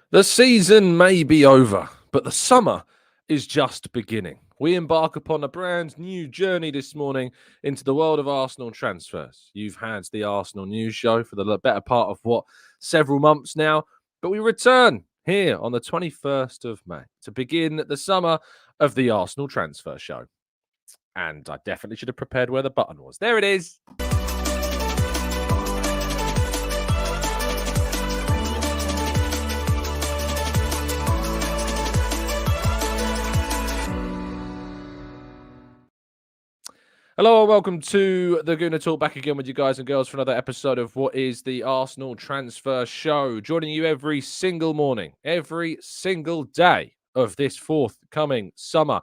The season may be over, but the summer is just beginning. We embark upon a brand new journey this morning into the world of Arsenal transfers. You've had the Arsenal news show for the better part of several months now, but we return here on the 21st of May to begin the summer of the Arsenal transfer show. And I definitely should have prepared where the button was. There it is. Hello and welcome to the Gooner Talk, back again with you guys and girls for another episode of what is the Arsenal Transfer Show. Joining you every single morning, every single day of this forthcoming summer.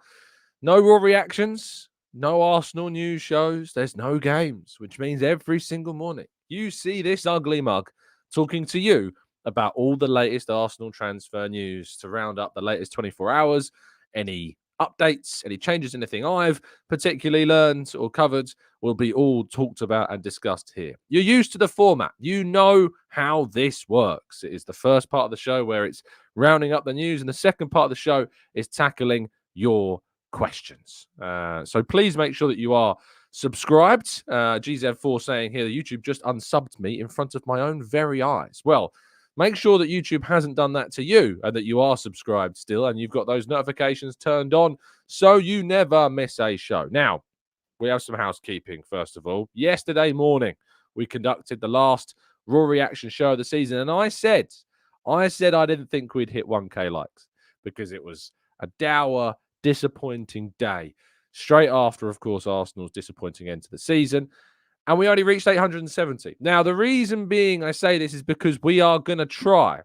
No raw reactions, no Arsenal news shows, there's no games, which means every single morning you see this ugly mug talking to you about all the latest Arsenal transfer news to round up the latest 24 hours, any updates, any changes, anything I've particularly learned or covered will be all talked about and discussed here. You're used to the format. You know how this works. It is the first part of the show where it's rounding up the news, and the second part of the show is tackling your questions. So please make sure that you are subscribed. GZ4 saying here, YouTube just unsubbed me in front of my own very eyes. Well, make sure that YouTube hasn't done that to you and that you are subscribed still and you've got those notifications turned on so you never miss a show. Now, we have some housekeeping, first of all. Yesterday morning, we conducted the last Raw Reaction show of the season, and I said I didn't think we'd hit 1K likes because it was a dour, disappointing day. Straight after, of course, Arsenal's disappointing end to the season. And we only reached 870. Now, the reason being I say this is because we are going to try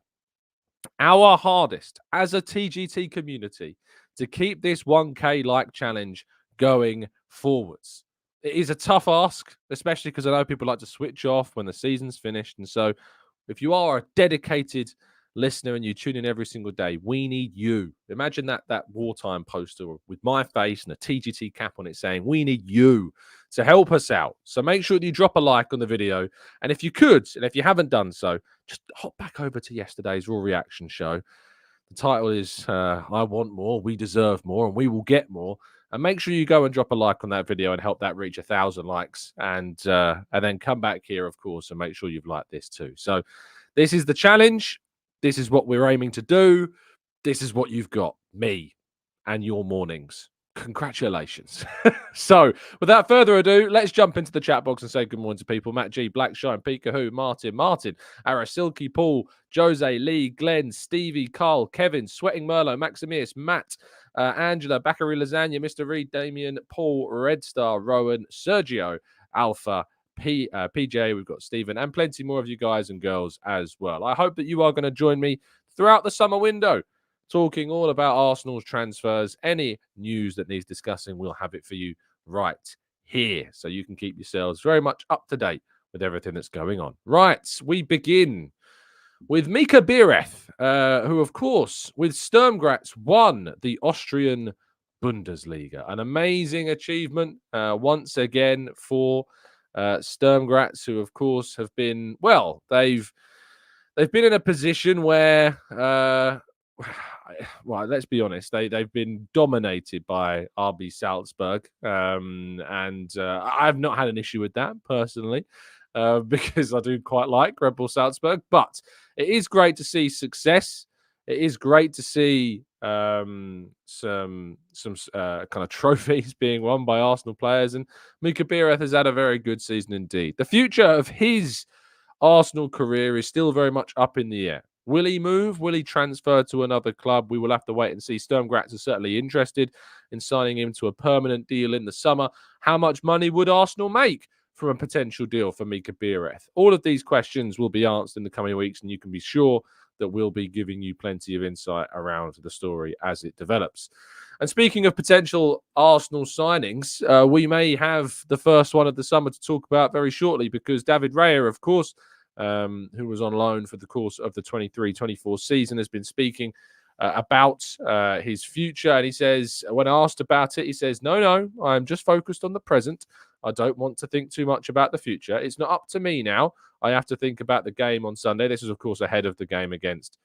our hardest as a TGT community to keep this 1K like challenge going forwards. It is a tough ask, especially because I know people like to switch off when the season's finished. And so if you are a dedicated listener and you tune in every single day, we need you. Imagine that wartime poster with my face and a TGT cap on it saying, we need you to help us out. So make sure that you drop a like on the video. And if you could, and if you haven't done so, just hop back over to yesterday's Raw Reaction show. The title is I Want More, We Deserve More, and We Will Get More. And make sure you go and drop a like on that video and help that reach 1,000 likes. And then come back here, of course, and make sure you've liked this too. So this is the challenge. This is what we're aiming to do. This is what you've got, me and your mornings. Congratulations. So, without further ado, let's jump into the chat box and say good morning to people. Matt G, Blackshine, Pika Who, Martin, Arasilki, Paul, Jose, Lee, Glenn, Stevie, Carl, Kevin, Sweating Merlo, Maximius, Matt, Angela, Bakary Lasagna, Mr. Reed, Damien, Paul, Red Star, Rowan, Sergio, Alpha, PJ, we've got Stephen, and plenty more of you guys and girls as well. I hope that you are going to join me throughout the summer window, talking all about Arsenal's transfers. Any news that needs discussing, we'll have it for you right here. So you can keep yourselves very much up to date with everything that's going on. Right, we begin with Mika Biereth, who, of course, with Sturm Graz, won the Austrian Bundesliga. An amazing achievement once again for Sturm Graz, who, of course, have been, well, they've been in a position where, well, let's be honest, they've been dominated by RB Salzburg, and I've not had an issue with that personally, because I do quite like Red Bull Salzburg. But it is great to see success. It is great to see some kind of trophies being won by Arsenal players, and Mika Biereth has had a very good season indeed. The future of his Arsenal career is still very much up in the air. Will he move? Will he transfer to another club? We will have to wait and see. Sturm Graz is certainly interested in signing him to a permanent deal in the summer. How much money would Arsenal make from a potential deal for Mika Biereth? All of these questions will be answered in the coming weeks, and you can be sure that we'll be giving you plenty of insight around the story as it develops. And speaking of potential Arsenal signings, we may have the first one of the summer to talk about very shortly, because David Raya, of course, who was on loan for the course of the 23-24 season, has been speaking about his future. And he says, when asked about it, he says, no, I'm just focused on the present. I don't want to think too much about the future. It's not up to me now. I have to think about the game on Sunday. This is, of course, ahead of the game against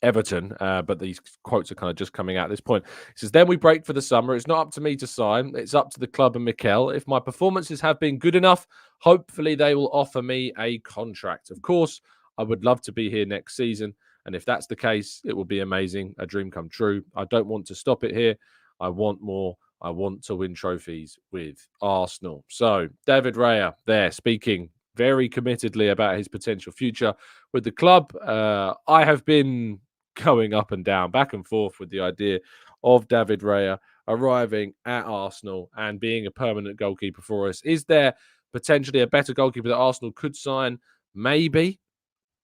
Everton, but these quotes are kind of just coming out at this point. He says, then we break for the summer. It's not up to me to sign. It's up to the club and Mikel. If my performances have been good enough, hopefully they will offer me a contract. Of course, I would love to be here next season. And if that's the case, it will be amazing. A dream come true. I don't want to stop it here. I want more. I want to win trophies with Arsenal. So David Raya there speaking very committedly about his potential future with the club. I have been going up and down, back and forth with the idea of David Raya arriving at Arsenal and being a permanent goalkeeper for us. Is there potentially a better goalkeeper that Arsenal could sign? Maybe.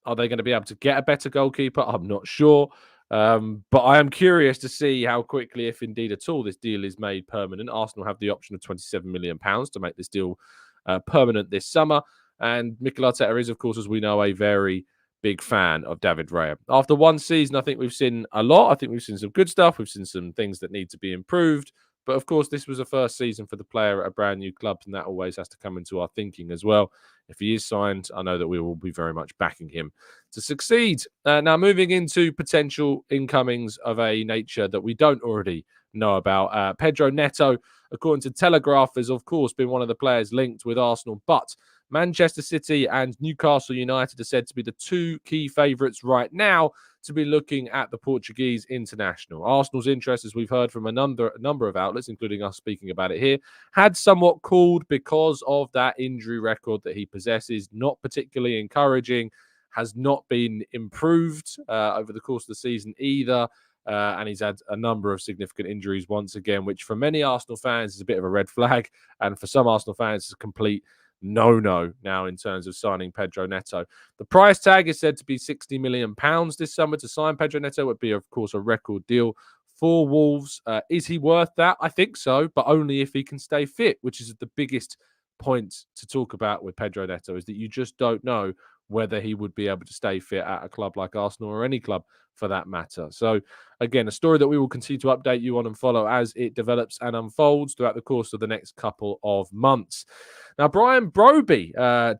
Are they going to be able to get a better goalkeeper? I'm not sure. But I am curious to see how quickly, if indeed at all, this deal is made permanent. Arsenal have the option of £27 million to make this deal permanent this summer. And Mikel Arteta is, of course, as we know, a very big fan of David Raya. After one season, I think we've seen a lot. I think we've seen some good stuff. We've seen some things that need to be improved. But of course, this was a first season for the player at a brand new club, and that always has to come into our thinking as well. If he is signed, I know that we will be very much backing him to succeed. Now, moving into potential incomings of a nature that we don't already know about. Pedro Neto, according to Telegraph, has of course been one of the players linked with Arsenal, but Manchester City and Newcastle United are said to be the two key favourites right now to be looking at the Portuguese international. Arsenal's interest, as we've heard from a number of outlets, including us speaking about it here, had somewhat cooled because of that injury record that he possesses. Not particularly encouraging, has not been improved over the course of the season either. And he's had a number of significant injuries once again, which for many Arsenal fans is a bit of a red flag. And for some Arsenal fans, it's a complete no now in terms of signing Pedro Neto. The price tag is said to be £60 million this summer. To sign Pedro Neto would be, of course, a record deal for Wolves. Is he worth that? I think so, but only if he can stay fit, which is the biggest point to talk about with Pedro Neto, is that you just don't know whether he would be able to stay fit at a club like Arsenal or any club for that matter. So, again, a story that we will continue to update you on and follow as it develops and unfolds throughout the course of the next couple of months. Now, Brian Brobbey,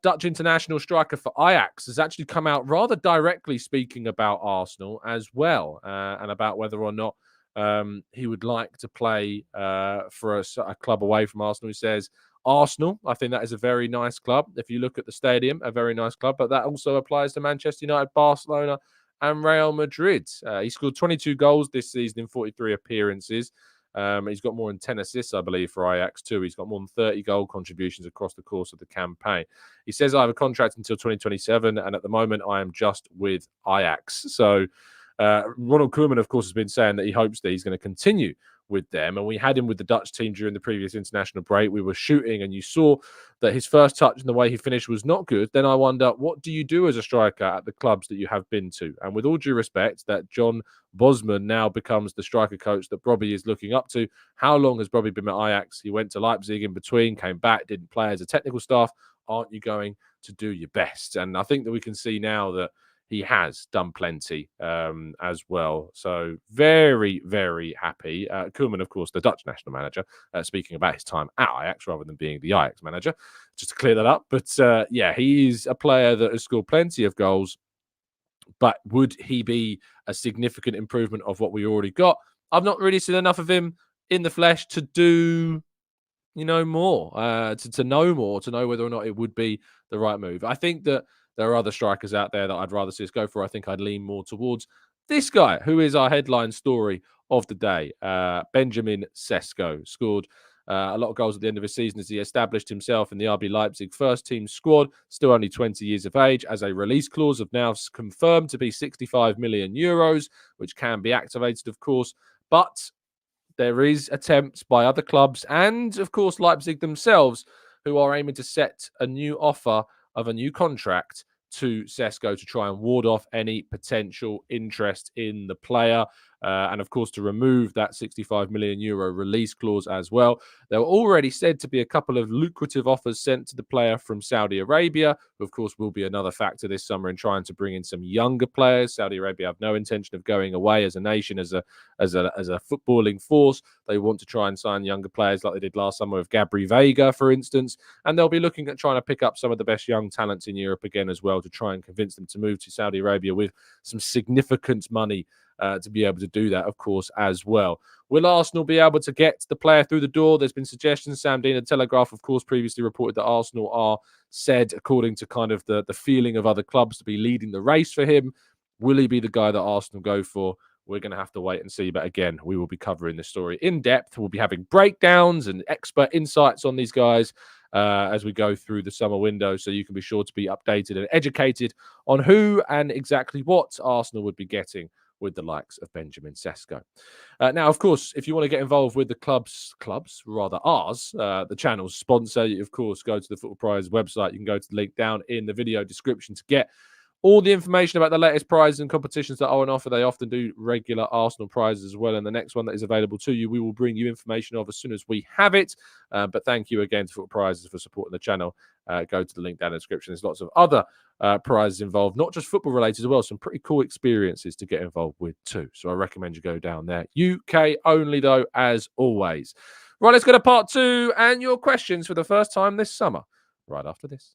Dutch international striker for Ajax, has actually come out rather directly speaking about Arsenal as well, and about whether or not he would like to play for a club away from Arsenal. He says, Arsenal, I think that is a very nice club. If you look at the stadium, a very nice club, but that also applies to Manchester United, Barcelona, and Real Madrid. He scored 22 goals this season in 43 appearances. He's got more than 10 assists, I believe, for Ajax too. He's got more than 30 goal contributions across the course of the campaign. He says, I have a contract until 2027, and at the moment, I am just with Ajax. So Ronald Koeman, of course, has been saying that he hopes that he's going to continue with them. And we had him with the Dutch team during the previous international break. We were shooting, and you saw that his first touch and the way he finished was not good. Then I wonder, what do you do as a striker at the clubs that you have been to? And with all due respect, that John Bosman now becomes the striker coach that Brobbey is looking up to. How long has Brobbey been at Ajax? He went to Leipzig in between, came back, didn't play as a technical staff. Aren't you going to do your best? And I think that we can see now that he has done plenty as well. So very, very happy. Koeman, of course, the Dutch national manager, speaking about his time at Ajax rather than being the Ajax manager, just to clear that up. But yeah, he is a player that has scored plenty of goals. But would he be a significant improvement of what we already got? I've not really seen enough of him in the flesh to do, more, to know more, to know whether or not it would be the right move. I think that there are other strikers out there that I'd rather see us go for. I think I'd lean more towards this guy, who is our headline story of the day. Benjamin Sesko scored a lot of goals at the end of his season as he established himself in the RB Leipzig first team squad, still only 20 years of age, as a release clause of now confirmed to be €65 million, which can be activated, of course. But there is attempts by other clubs and, of course, Leipzig themselves, who are aiming to set a new offer of a new contract to Sesko to try and ward off any potential interest in the player. and of course to remove that €65 million release clause as well. There were already said to be a couple of lucrative offers sent to the player from Saudi Arabia, who of course will be another factor this summer in trying to bring in some younger players. Saudi Arabia have no intention of going away as a nation, as a footballing force. They want to try and sign younger players like they did last summer with Gabri Veiga, for instance, and they'll be looking at trying to pick up some of the best young talents in Europe again as well to try and convince them to move to Saudi Arabia with some significant money to be able to do that, of course, as well. Will Arsenal be able to get the player through the door? There's been suggestions. Sam Dean and Telegraph, of course, previously reported that Arsenal are said, according to kind of the feeling of other clubs, to be leading the race for him. Will he be the guy that Arsenal go for? We're going to have to wait and see. But again, we will be covering this story in depth. We'll be having breakdowns and expert insights on these guys as we go through the summer window. So you can be sure to be updated and educated on who and exactly what Arsenal would be getting with the likes of Benjamin Sesko. Now, of course, if you want to get involved with the clubs, rather ours, the channel's sponsor, you, of course, go to the Football Prize website. You can go to the link down in the video description to get all the information about the latest prizes and competitions that are on offer. They often do regular Arsenal prizes as well. And the next one that is available to you, we will bring you information of as soon as we have it. But thank you again to Football Prizes for supporting the channel. Go to the link down in the description. There's lots of other prizes involved, not just football related as well. Some pretty cool experiences to get involved with too. So I recommend you go down there. UK only though, as always. Right, let's go to part 2 and your questions for the first time this summer, right after this.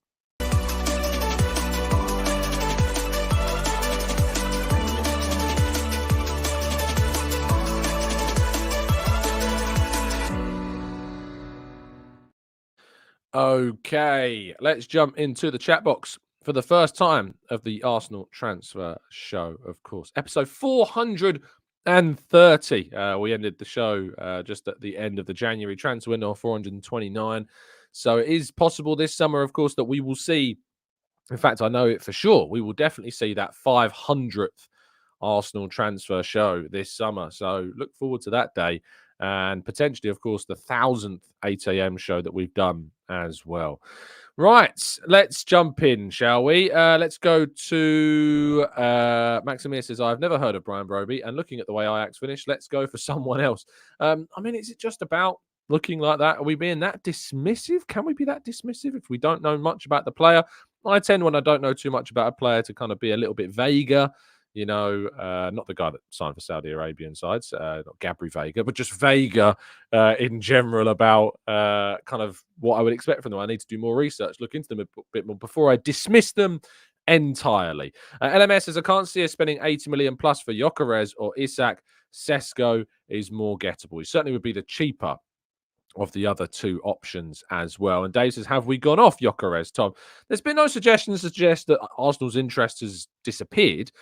Okay, let's jump into the chat box for the first time of the Arsenal transfer show, of course. Episode 430. We ended the show just at the end of the January transfer window, 429. So it is possible this summer, of course, that we will see, in fact, I know it for sure, we will definitely see that 500th Arsenal transfer show this summer. So look forward to that day. And potentially, of course, the 1000th 8 a.m. show that we've done as well. Right, let's jump in, shall we? Let's go to Maximia says, I've never heard of Brian Brobbey, and looking at the way Ajax finished, let's go for someone else. I mean, is it just about looking like that? Are we being that dismissive? Can we be that dismissive if we don't know much about the player? I tend, when I don't know too much about a player, to kind of be a little bit vaguer. You know, not the guy that signed for Saudi Arabian sides, not Gabri Veiga, but just Veiga in general about kind of what I would expect from them. I need to do more research, look into them a bit more before I dismiss them entirely. LMS says, I can't see us spending 80 million plus for Gyökeres or Isak. Sesko is more gettable. He certainly would be the cheaper of the other two options as well. And Dave says, have we gone off Gyökeres, Tom? There's been no suggestions to suggest that Arsenal's interest has disappeared.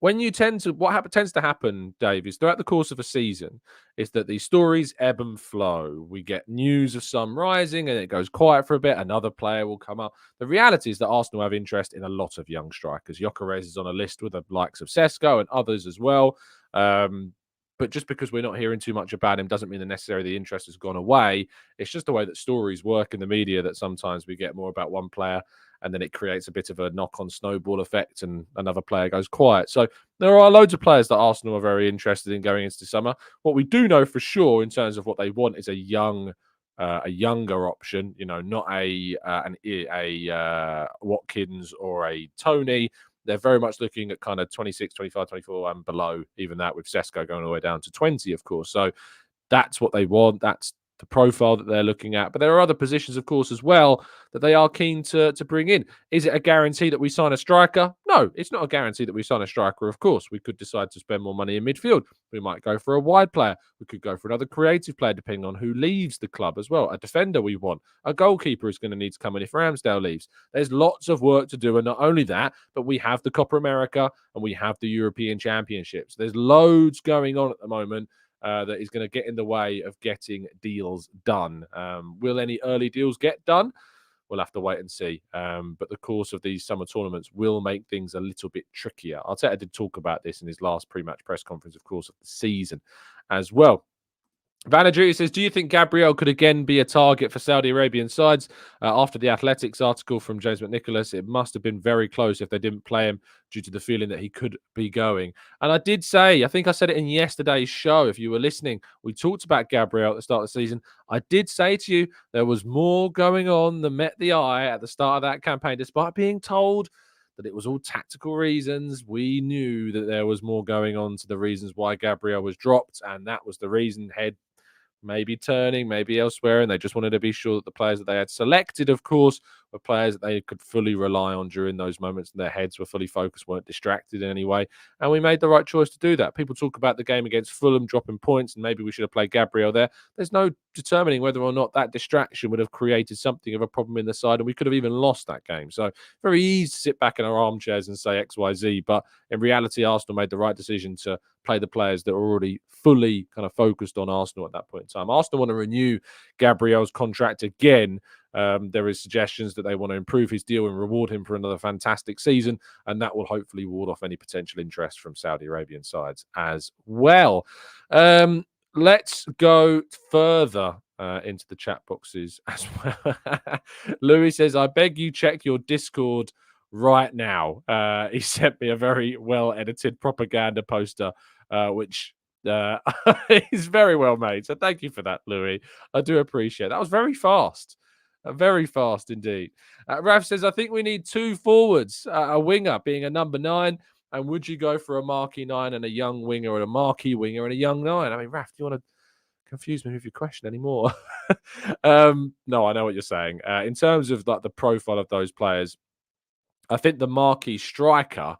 When you tends to happen, Dave, is throughout the course of a season, is that these stories ebb and flow. We get news of some rising and it goes quiet for a bit. Another player will come up. The reality is that Arsenal have interest in a lot of young strikers. Gyökeres is on a list with the likes of Sesko and others as well. But just because we're not hearing too much about him doesn't mean that necessarily the interest has gone away. It's just the way that stories work in the media that sometimes we get more about one player and then it creates a bit of a knock-on snowball effect and another player goes quiet. So there are loads of players that Arsenal are very interested in going into the summer. What we do know for sure in terms of what they want is a younger option, you know, not a Watkins or a Tony. They're very much looking at kind of 26, 25, 24 and below, even that with Sesko going all the way down to 20, of course. So that's what they want. That's the profile that they're looking at. But there are other positions, of course, as well that they are keen to bring in. Is it a guarantee that we sign a striker? No, it's not a guarantee that we sign a striker, of course. We could decide to spend more money in midfield. We might go for a wide player. We could go for another creative player, depending on who leaves the club as well. A defender we want. A goalkeeper is going to need to come in if Ramsdale leaves. There's lots of work to do. And not only that, but we have the Copa America and we have the European Championships. There's loads going on at the moment that is going to get in the way of getting deals done. Will any early deals get done? We'll have to wait and see. But the course of these summer tournaments will make things a little bit trickier. Arteta did talk about this in his last pre-match press conference, of course, of the season as well. Vanadri says, do you think Gabriel could again be a target for Saudi Arabian sides? After the Athletics article from James McNicholas, it must have been very close if they didn't play him due to the feeling that he could be going. And I did say, I think I said it in yesterday's show, if you were listening, we talked about Gabriel at the start of the season. I did say to you, there was more going on than met the eye at the start of that campaign, despite being told that it was all tactical reasons. We knew that there was more going on to the reasons why Gabriel was dropped, and that was the reason. Head maybe turning, maybe elsewhere, and they just wanted to be sure that the players that they had selected, of course, were players that they could fully rely on during those moments, and their heads were fully focused, weren't distracted in any way. And we made the right choice to do that. People talk about the game against Fulham dropping points, and maybe we should have played Gabriel there. There's no determining whether or not that distraction would have created something of a problem in the side, and we could have even lost that game. So very easy to sit back in our armchairs and say XYZ, but in reality, Arsenal made the right decision to play the players that were already fully kind of focused on Arsenal at that point in time. Arsenal want to renew Gabriel's contract again. There is suggestions that they want to improve his deal and reward him for another fantastic season, and that will hopefully ward off any potential interest from Saudi Arabian sides as well. Let's go further into the chat boxes as well. Louis says, I beg you check your Discord right now. He sent me a very well edited propaganda poster, which is very well made. So thank you for that, Louis. I do appreciate it. That was very fast. Very fast indeed. Raf says, I think we need two forwards, a winger being a number 9. And would you go for a marquee 9 and a young winger, or a marquee winger and a young 9? I mean, Raf, do you want to confuse me with your question anymore? No, I know what you're saying. In terms of like the profile of those players, I think the marquee striker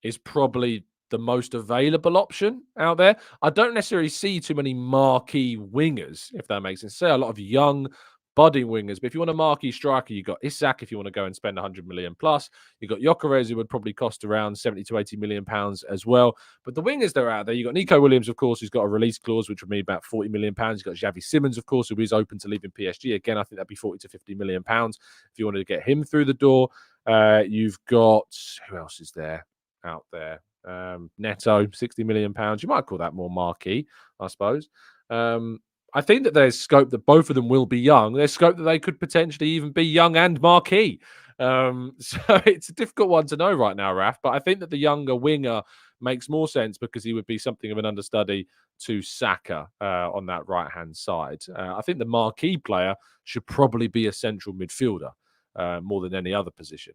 is probably the most available option out there. I don't necessarily see too many marquee wingers, if that makes sense. Say a lot of young, budding wingers. But if you want a marquee striker, you've got Isak if you want to go and spend 100 million plus. You've got Gyökeres, who would probably cost around 70 to 80 million pounds as well. But the wingers that are out there, you've got Nico Williams, of course, who's got a release clause, which would mean about 40 million pounds. You've got Xavi Simons, of course, who is open to leaving PSG. Again, I think that'd be 40 to 50 million pounds if you wanted to get him through the door. You've got, who else is there out there? Neto, 60 million pounds. You might call that more marquee, I suppose. I think that there's scope that both of them will be young. There's scope that they could potentially even be young and marquee. So it's a difficult one to know right now, Raf. But I think that the younger winger makes more sense because he would be something of an understudy to Saka on that right-hand side. I think the marquee player should probably be a central midfielder. More than any other position.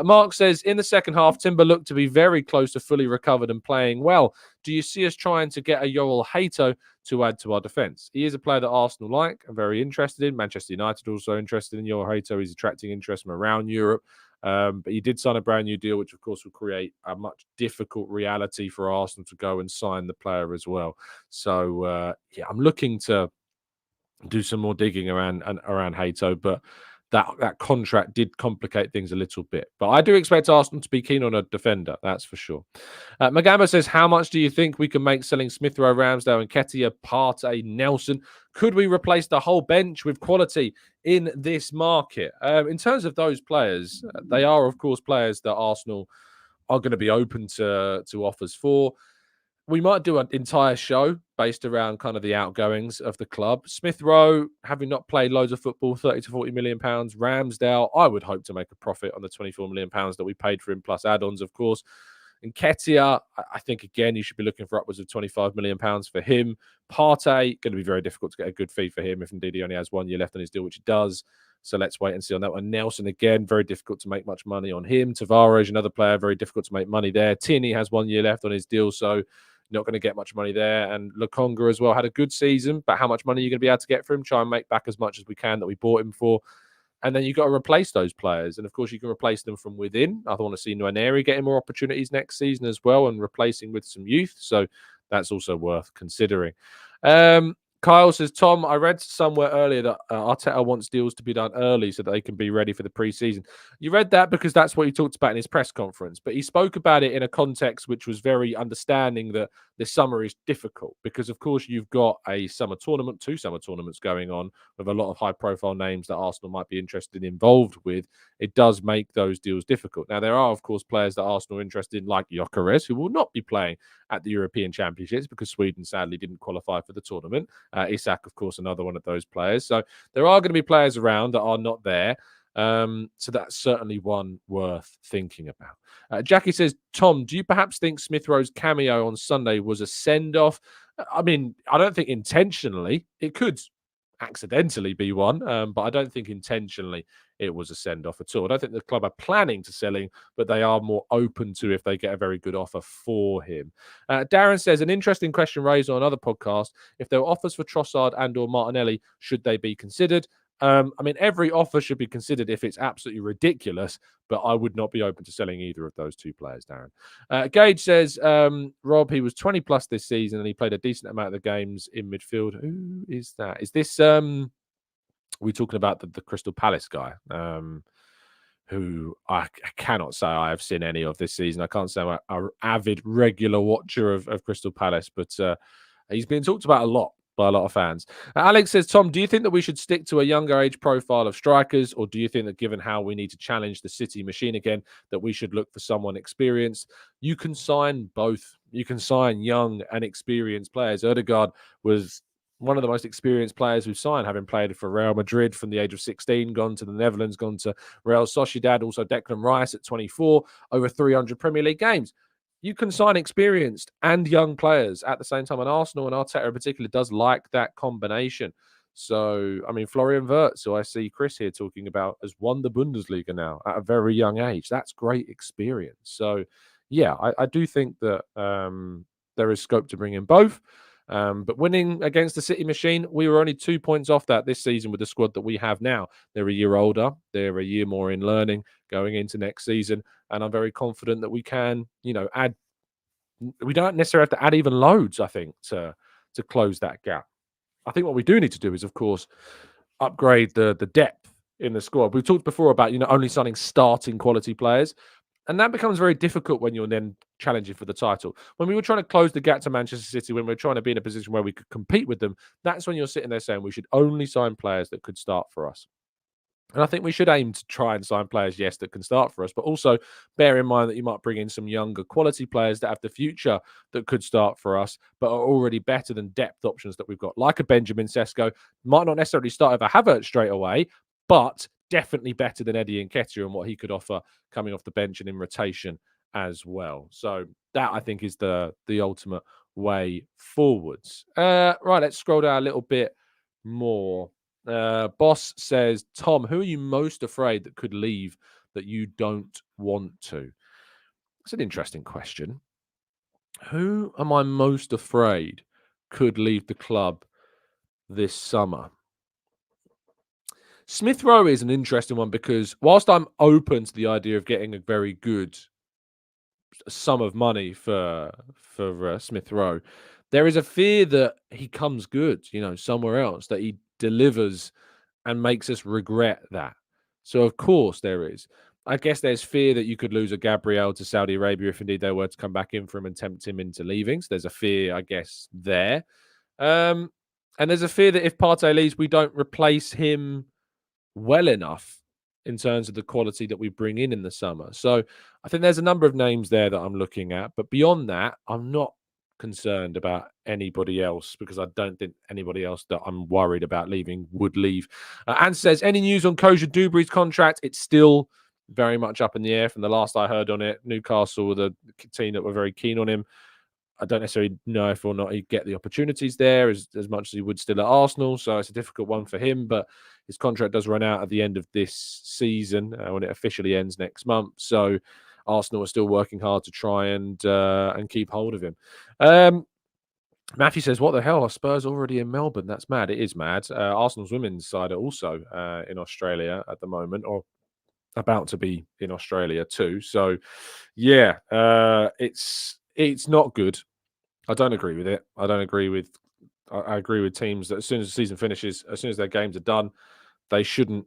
Mark says, in the second half, Timber looked to be very close to fully recovered and playing well. Do you see us trying to get a Yoel Hato to add to our defence? He is a player that Arsenal like and very interested in. Manchester United also interested in Yoel Hato. He's attracting interest from around Europe. But he did sign a brand new deal, which of course will create a much difficult reality for Arsenal to go and sign the player as well. So, yeah, I'm looking to do some more digging around Hato, but that contract did complicate things a little bit. But I do expect Arsenal to be keen on a defender, that's for sure. Magamba says, how much do you think we can make selling Smith Rowe, Ramsdale, and Nketiah, Partey, Nelson? Could we replace the whole bench with quality in this market? In terms of those players, they are, of course, players that Arsenal are going to be open to offers for. We might do an entire show based around kind of the outgoings of the club. Smith Rowe, having not played loads of football, 30 to 40 million pounds. Ramsdale, I would hope to make a profit on the 24 million pounds that we paid for him, plus add-ons, of course. And Nketiah, I think, again, you should be looking for upwards of 25 million pounds for him. Partey, going to be very difficult to get a good fee for him if indeed he only has 1 year left on his deal, which he does. So let's wait and see on that one. Nelson, again, very difficult to make much money on him. Tavares, another player, very difficult to make money there. Tierney has 1 year left on his deal, so not going to get much money there. And Lokonga as well had a good season, but how much money are you going to be able to get for him? Try and make back as much as we can that we bought him for. And then you've got to replace those players. And of course, you can replace them from within. I want to see Nwaneri getting more opportunities next season as well and replacing with some youth. So that's also worth considering. Kyle says, Tom, I read somewhere earlier that Arteta wants deals to be done early so that they can be ready for the pre-season. You read that because that's what he talked about in his press conference, but he spoke about it in a context which was very understanding that this summer is difficult because, of course, you've got a summer tournament, 2 summer tournaments going on with a lot of high-profile names that Arsenal might be interested in, involved with. It does make those deals difficult. Now, there are, of course, players that Arsenal are interested in, like Gyökeres, who will not be playing at the European Championships because Sweden sadly didn't qualify for the tournament. Isak, of course, another one of those players. So there are going to be players around that are not there. So that's certainly one worth thinking about. Jackie says, Tom, do you perhaps think Smith Rowe's cameo on Sunday was a send-off? I mean, I don't think intentionally. It could accidentally be one, but I don't think intentionally it was a send-off at all. I don't think the club are planning to sell him, but they are more open to if they get a very good offer for him. Darren says, an interesting question raised on another podcast. If there were offers for Trossard and or Martinelli, should they be considered? I mean, every offer should be considered if it's absolutely ridiculous, but I would not be open to selling either of those two players, Darren. Gage says, Rob, he was 20 plus this season and he played a decent amount of the games in midfield. Who is that? Is this, we're talking about the Crystal Palace guy, who I cannot say I have seen any of this season. I can't say I'm an avid, regular watcher of Crystal Palace, but he's been talked about a lot by a lot of fans. Alex says, Tom, do you think that we should stick to a younger age profile of strikers, or do you think that given how we need to challenge the City machine again, that we should look for someone experienced? You can sign both. You can sign young and experienced players. Odegaard was one of the most experienced players we've signed, having played for Real Madrid from the age of 16, gone to the Netherlands, gone to Real Sociedad, also Declan Rice at 24, over 300 Premier League games. You can sign experienced and young players at the same time. And Arsenal and Arteta in particular does like that combination. So, I mean, Florian Wirtz, who I see Chris here talking about, has won the Bundesliga now at a very young age. That's great experience. So, yeah, I do think that there is scope to bring in both. But winning against the City machine, we were only 2 points off that this season with the squad that we have now. They're a year older. They're a year more in learning going into next season. And I'm very confident that we can, add. We don't necessarily have to add even loads, I think, to close that gap. I think what we do need to do is, of course, upgrade the depth in the squad. We've talked before about, only signing starting quality players. And that becomes very difficult when you're then challenging for the title. When we were trying to close the gap to Manchester City, when we were trying to be in a position where we could compete with them, that's when you're sitting there saying we should only sign players that could start for us. And I think we should aim to try and sign players, yes, that can start for us, but also bear in mind that you might bring in some younger quality players that have the future that could start for us, but are already better than depth options that we've got, like a Benjamin Sesko. Might not necessarily start over Havertz straight away, but definitely better than Eddie Nketiah and what he could offer coming off the bench and in rotation as well. So that, I think, is the ultimate way forwards. Right, let's scroll down a little bit more. Boss says, Tom, who are you most afraid that could leave that you don't want to? It's an interesting question. Who am I most afraid could leave the club this summer? Smith Rowe is an interesting one because whilst I'm open to the idea of getting a very good sum of money for Smith Rowe, there is a fear that he comes good, somewhere else, that he delivers and makes us regret that. So, of course, there is. I guess there's fear that you could lose a Gabriel to Saudi Arabia if indeed they were to come back in for him and tempt him into leaving. So there's a fear, I guess, there. And there's a fear that if Partey leaves, we don't replace him well enough in terms of the quality that we bring in the summer. So I think there's a number of names there that I'm looking at. But beyond that, I'm not concerned about anybody else because I don't think anybody else that I'm worried about leaving would leave. And says, any news on Koja Dubry's contract? It's still very much up in the air from the last I heard on it. Newcastle were the team that were very keen on him. I don't necessarily know if or not he'd get the opportunities there as much as he would still at Arsenal. So it's a difficult one for him. But his contract does run out at the end of this season when it officially ends next month. So Arsenal are still working hard to try and keep hold of him. Matthew says, what the hell? Are Spurs already in Melbourne? That's mad. It is mad. Arsenal's women's side are also in Australia at the moment, or about to be in Australia too. So, yeah, it's not good. I don't agree with it. I agree with teams that as soon as the season finishes, as soon as their games are done, they shouldn't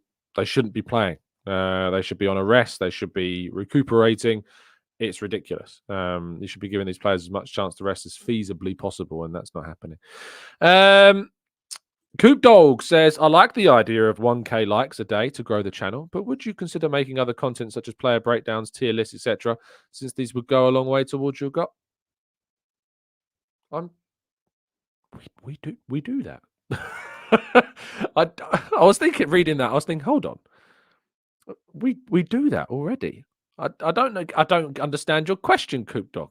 be playing. They should be on a rest. They should be recuperating. It's ridiculous. You should be giving these players as much chance to rest as feasibly possible, and that's not happening. Coop Dog says, I like the idea of 1K likes a day to grow the channel, but would you consider making other content such as player breakdowns, tier lists, etc., since these would go a long way towards your goal? We do that. I was thinking, reading that, I was thinking, hold on, we do that already. I don't know. I don't understand your question, Coop Dog.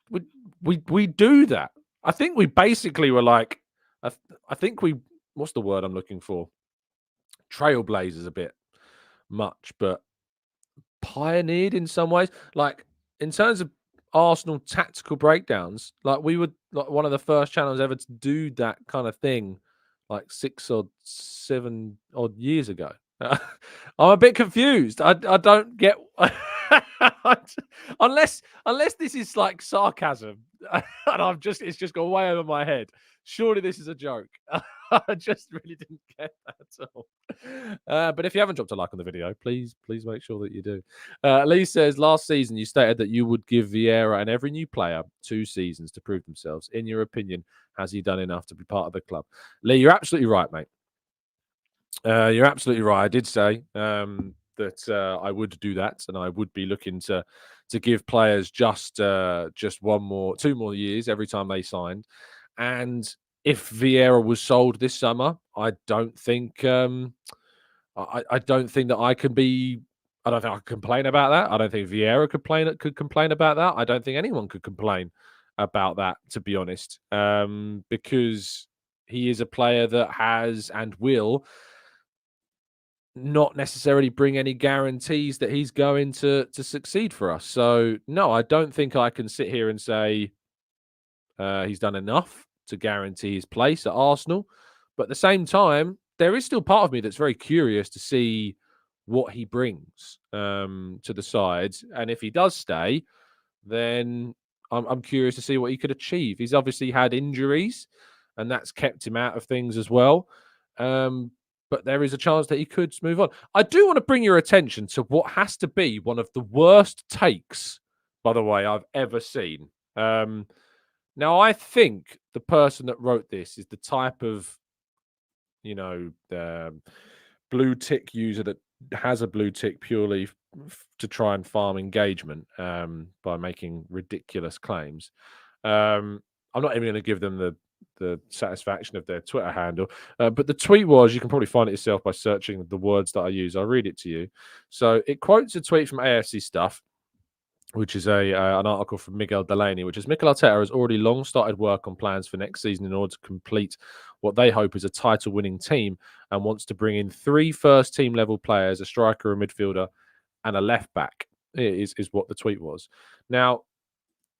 We we do that. I think we basically were like, I, I think we. What's the word I'm looking for? Trailblazers a bit much, but pioneered in some ways. Like in terms of Arsenal tactical breakdowns, like we were like one of the first channels ever to do that kind of thing, like 6 or 7 odd years ago. I'm a bit confused. I don't get unless this is like sarcasm, and it's just gone way over my head. Surely this is a joke. I just really didn't get that at all. But if you haven't dropped a like on the video, please make sure that you do. Lee says, last season you stated that you would give Vieira and every new player 2 seasons to prove themselves. In your opinion, has he done enough to be part of the club? Lee, you're absolutely right, mate. You're absolutely right. I did say that I would do that, and I would be looking to give players just 2 more years every time they signed. And if Vieira was sold this summer, I don't think I don't think that I can be. I don't think I can complain about that. I don't think Vieira could complain about that. I don't think anyone could complain about that, to be honest, because he is a player that has and will not necessarily bring any guarantees that he's going to succeed for us. So no, I don't think I can sit here and say he's done enough to guarantee his place at Arsenal. But at the same time, there is still part of me that's very curious to see what he brings to the side. And if he does stay, then I'm curious to see what he could achieve. He's obviously had injuries, and that's kept him out of things as well. But there is a chance that he could move on. I do want to bring your attention to what has to be one of the worst takes, by the way, I've ever seen. Now, I think the person that wrote this is the type of, blue tick user that has a blue tick purely to try and farm engagement by making ridiculous claims. I'm not even going to give them the satisfaction of their Twitter handle, but the tweet was, you can probably find it yourself by searching the words that I use. I'll read it to you. So it quotes a tweet from AFC Stuff, which is an article from Miguel Delaney, which is Mikel Arteta has already long started work on plans for next season in order to complete what they hope is a title-winning team, and wants to bring in 3 first-team level players, a striker, a midfielder, and a left back. Is what the tweet was. Now,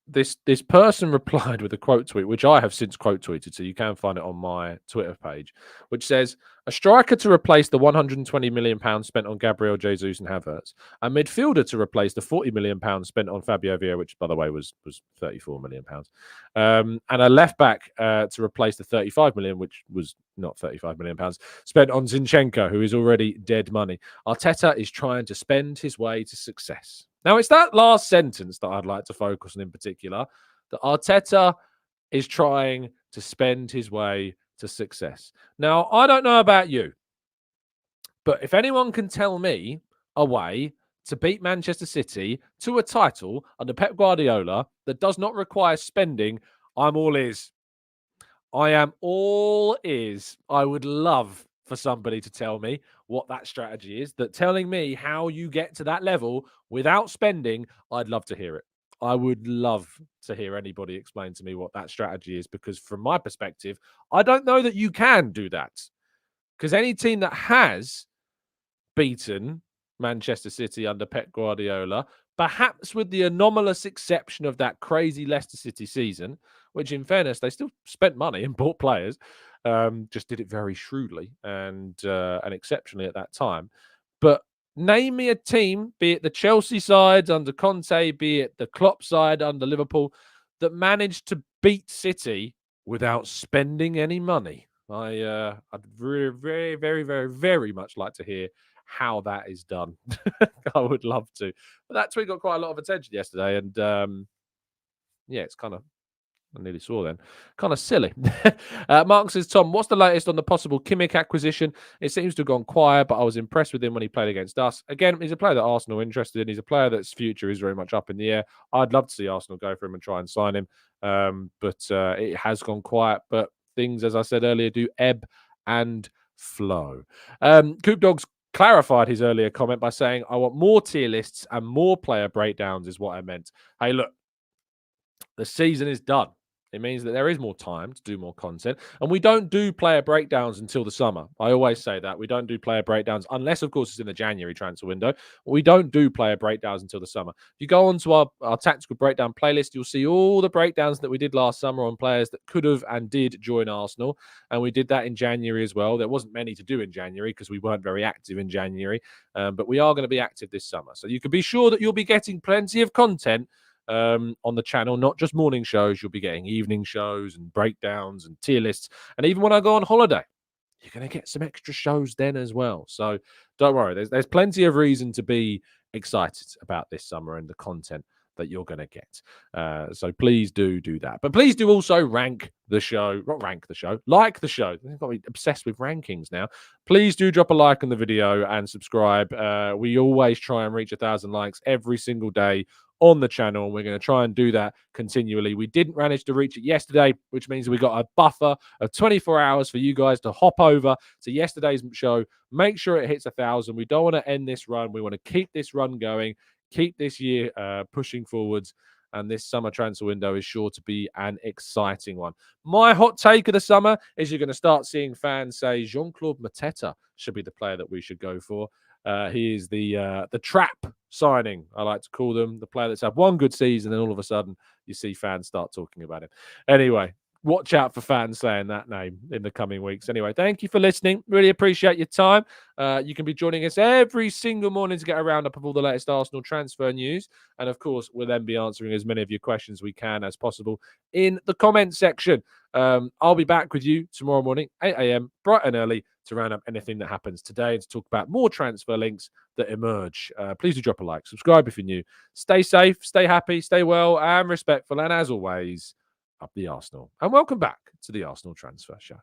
this person replied with a quote tweet, which I have since quote tweeted, so you can find it on my Twitter page, which says, a striker to replace the £120 million spent on Gabriel Jesus and Havertz, a midfielder to replace the £40 million spent on Fabio Vieira, which, by the way, was £34 million, and a left back to replace the £35 million, which was not £35 million, spent on Zinchenko, who is already dead money. Arteta is trying to spend his way to success. Now, it's that last sentence that I'd like to focus on in particular, that Arteta is trying to spend his way to success. Now, I don't know about you, but if anyone can tell me a way to beat Manchester City to a title under Pep Guardiola that does not require spending, I'm all ears. I am all ears. I would love for somebody to tell me what that strategy is. That telling me how you get to that level without spending, I'd love to hear it. I would love to hear anybody explain to me what that strategy is, because from my perspective, I don't know that you can do that. Because any team that has beaten Manchester City under Pep Guardiola, perhaps with the anomalous exception of that crazy Leicester City season, which in fairness, they still spent money and bought players, just did it very shrewdly and exceptionally at that time. But name me a team, be it the Chelsea side under Conte, be it the Klopp side under Liverpool, that managed to beat City without spending any money. I'd really, very, very, very, very much like to hear how that is done. I would love to. But that tweet got quite a lot of attention yesterday, and yeah, it's kind of, I nearly swore then. Kind of silly. Mark says, Tom, what's the latest on the possible Kimmich acquisition? It seems to have gone quiet, but I was impressed with him when he played against us. Again, he's a player that Arsenal are interested in. He's a player that's future is very much up in the air. I'd love to see Arsenal go for him and try and sign him. But it has gone quiet. But things, as I said earlier, do ebb and flow. Coop Dogs clarified his earlier comment by saying, I want more tier lists and more player breakdowns is what I meant. Hey, look, the season is done. It means that there is more time to do more content. And we don't do player breakdowns until the summer. I always say that. We don't do player breakdowns unless, of course, it's in the January transfer window. We don't do player breakdowns until the summer. If you go onto our tactical breakdown playlist, you'll see all the breakdowns that we did last summer on players that could have and did join Arsenal. And we did that in January as well. There wasn't many to do in January because we weren't very active in January. But we are going to be active this summer. So you can be sure that you'll be getting plenty of content on the channel, not just morning shows. You'll be getting evening shows and breakdowns and tier lists. And even when I go on holiday, you're going to get some extra shows then as well. So don't worry. There's plenty of reason to be excited about this summer and the content that you're going to get. So please do that. But please do also rank the show. Not rank the show. Like the show. I've got to be obsessed with rankings now. Please do drop a like on the video and subscribe. We always try and reach 1,000 likes every single day on the channel. We're going to try and do that continually. We didn't manage to reach it yesterday, which means we got a buffer of 24 hours for you guys to hop over to yesterday's show. Make sure it hits 1,000. We don't want to end this run. We want to keep this run going, keep this year pushing forwards. And this summer transfer window is sure to be an exciting one. My hot take of the summer is you're going to start seeing fans say Jean-Claude Mateta should be the player that we should go for. He is the trap signing, I like to call them, the player that's had one good season, and all of a sudden you see fans start talking about him. Anyway, watch out for fans saying that name in the coming weeks. Anyway, thank you for listening. Really appreciate your time. You can be joining us every single morning to get a roundup of all the latest Arsenal transfer news. And of course, we'll then be answering as many of your questions we can as possible in the comment section. I'll be back with you tomorrow morning, 8 a.m, bright and early, to round up anything that happens today and to talk about more transfer links that emerge. Please do drop a like, subscribe if you're new. Stay safe, stay happy, stay well and respectful. And as always, up the Arsenal. And welcome back to the Arsenal Transfer Show.